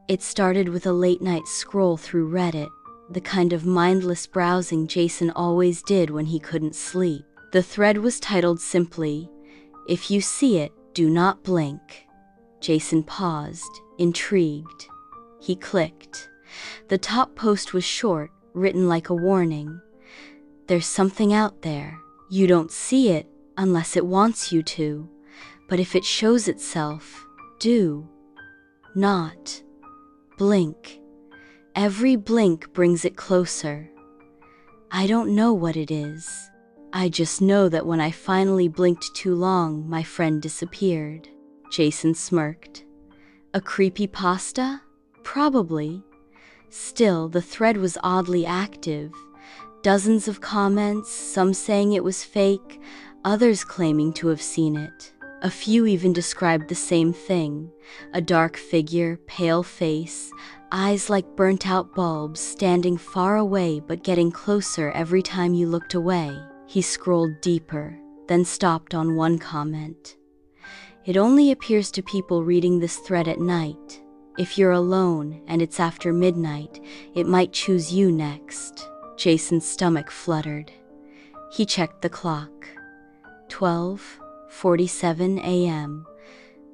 It started with a late-night scroll through Reddit, the kind of mindless browsing Jason always did when he couldn't sleep. The thread was titled simply, "If you see it, do not blink." Jason paused, intrigued. He clicked. The top post was short, written like a warning. "There's something out there. You don't see it unless it wants you to, but if it shows itself, do not blink. Every blink brings it closer. I don't know what it is. I just know that when I finally blinked too long, my friend disappeared." Jason smirked. A creepypasta? Probably. Still, the thread was oddly active. Dozens of comments, some saying it was fake, others claiming to have seen it. A few even described the same thing: a dark figure, pale face, eyes like burnt-out bulbs, standing far away but getting closer every time you looked away. He scrolled deeper, then stopped on one comment. "It only appears to people reading this thread at night. If you're alone and it's after midnight, it might choose you next." Jason's stomach fluttered. He checked the clock. 12:47 a.m.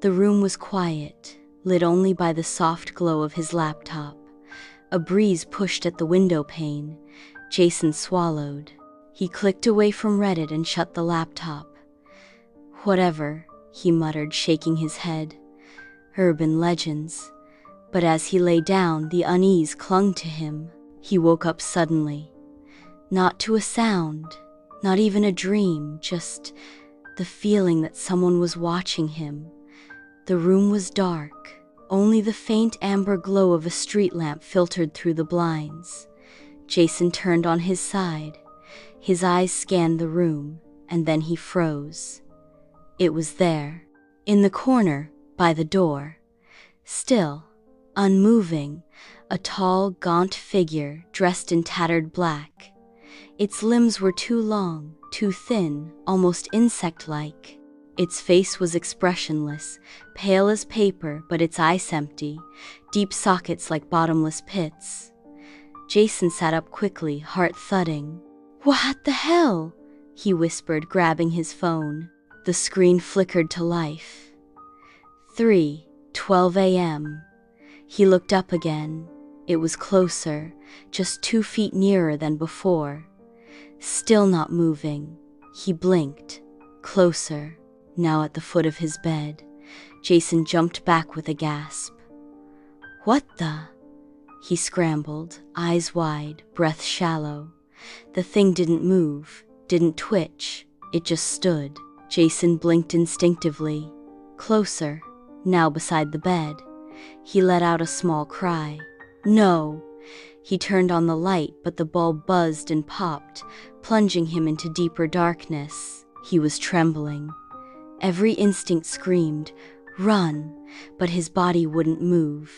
The room was quiet, lit only by the soft glow of his laptop. A breeze pushed at the window pane. Jason swallowed. He clicked away from Reddit and shut the laptop. "Whatever," he muttered, shaking his head. Urban legends. But as he lay down, the unease clung to him. He woke up suddenly. Not to a sound, not even a dream, just the feeling that someone was watching him. The room was dark. Only the faint amber glow of a street lamp filtered through the blinds. Jason turned on his side. His eyes scanned the room, and then he froze. It was there, in the corner, by the door. Still, unmoving, a tall, gaunt figure dressed in tattered black. Its limbs were too long, too thin, almost insect-like. Its face was expressionless, pale as paper, but its eyes empty, deep sockets like bottomless pits. Jason sat up quickly, heart thudding. "What the hell?" he whispered, grabbing his phone. The screen flickered to life. 3:12 a.m. He looked up again. It was closer, just 2 feet nearer than before. Still not moving. He blinked. Closer. Now at the foot of his bed. Jason jumped back with a gasp. "What the?" He scrambled, eyes wide, breath shallow. The thing didn't move, didn't twitch. It just stood. Jason blinked instinctively. Closer. Now beside the bed. He let out a small cry. "No!" He turned on the light, but the bulb buzzed and popped, plunging him into deeper darkness. He was trembling. Every instinct screamed, "Run!" but his body wouldn't move.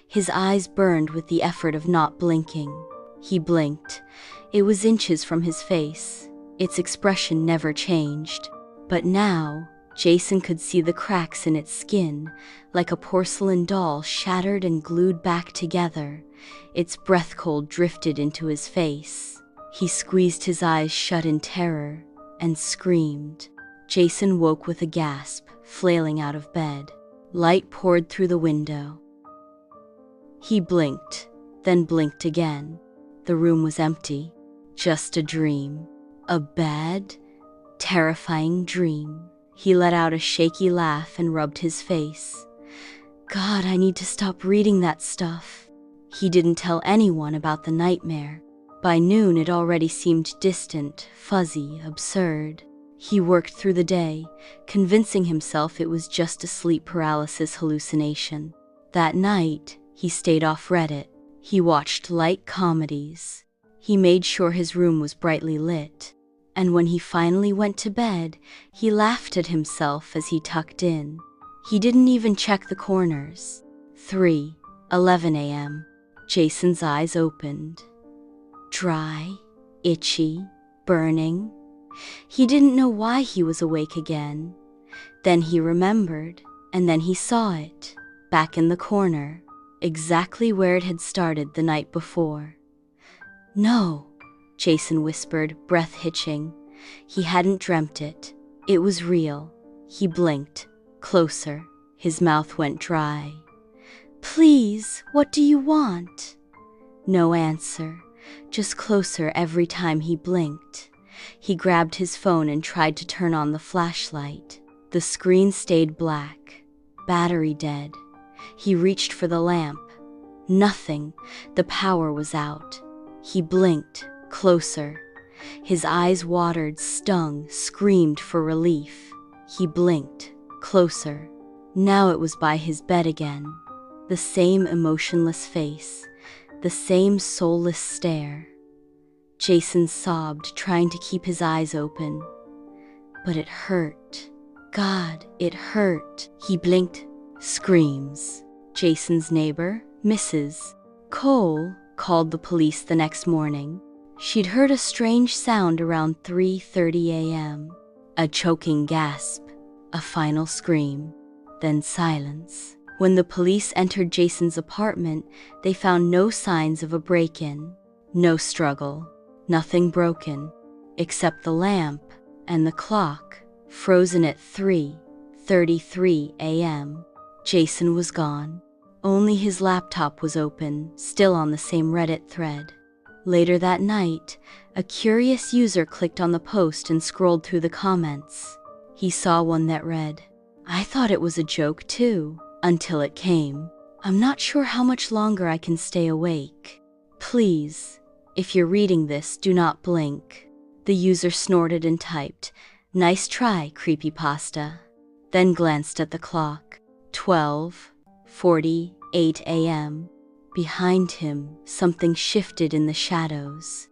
His eyes burned with the effort of not blinking. He blinked. It was inches from his face. Its expression never changed. But now, Jason could see the cracks in its skin, like a porcelain doll shattered and glued back together. Its breath cold drifted into his face. He squeezed his eyes shut in terror and screamed. Jason woke with a gasp, flailing out of bed. Light poured through the window. He blinked, then blinked again. The room was empty. Just a dream. A bad, terrifying dream. He let out a shaky laugh and rubbed his face. God, I need to stop reading that stuff. He didn't tell anyone about the nightmare. By noon, it already seemed distant, fuzzy, absurd. He worked through the day, convincing himself it was just a sleep paralysis hallucination. That night, he stayed off Reddit. He watched light comedies. He made sure his room was brightly lit. And when he finally went to bed, he laughed at himself as he tucked in. He didn't even check the corners. 3:11 a.m. Jason's eyes opened. Dry, itchy, burning. He didn't know why he was awake again. Then he remembered, and then he saw it, back in the corner. exactly where it had started the night before. No, Jason whispered, breath hitching. He hadn't dreamt it. It was real. He blinked. Closer. His mouth went dry. Please, what do you want? No answer. Just closer every time he blinked. He grabbed his phone and tried to turn on the flashlight. The screen stayed black. Battery dead. He reached for the lamp. Nothing. The power was out. He blinked. Closer. His eyes watered, stung, screamed for relief. He blinked. Closer. Now it was by his bed again. The same emotionless face. The same soulless stare. Jason sobbed, trying to keep his eyes open. But it hurt. God, it hurt. He blinked. Screams. Jason's neighbor, Mrs. Cole, called the police the next morning. She'd heard a strange sound around 3:30 a.m. A choking gasp. A final scream. Then silence. When the police entered Jason's apartment, they found no signs of a break-in. No struggle. Nothing broken. Except the lamp and the clock, frozen at 3:33 a.m. Jason was gone. Only his laptop was open, still on the same Reddit thread. Later that night, a curious user clicked on the post and scrolled through the comments. He saw one that read, "I thought it was a joke too, until it came. I'm not sure how much longer I can stay awake. Please, if you're reading this, do not blink." The user snorted and typed, "Nice try, Creepypasta," then glanced at the clock. 12:48 a.m. Behind him, something shifted in the shadows.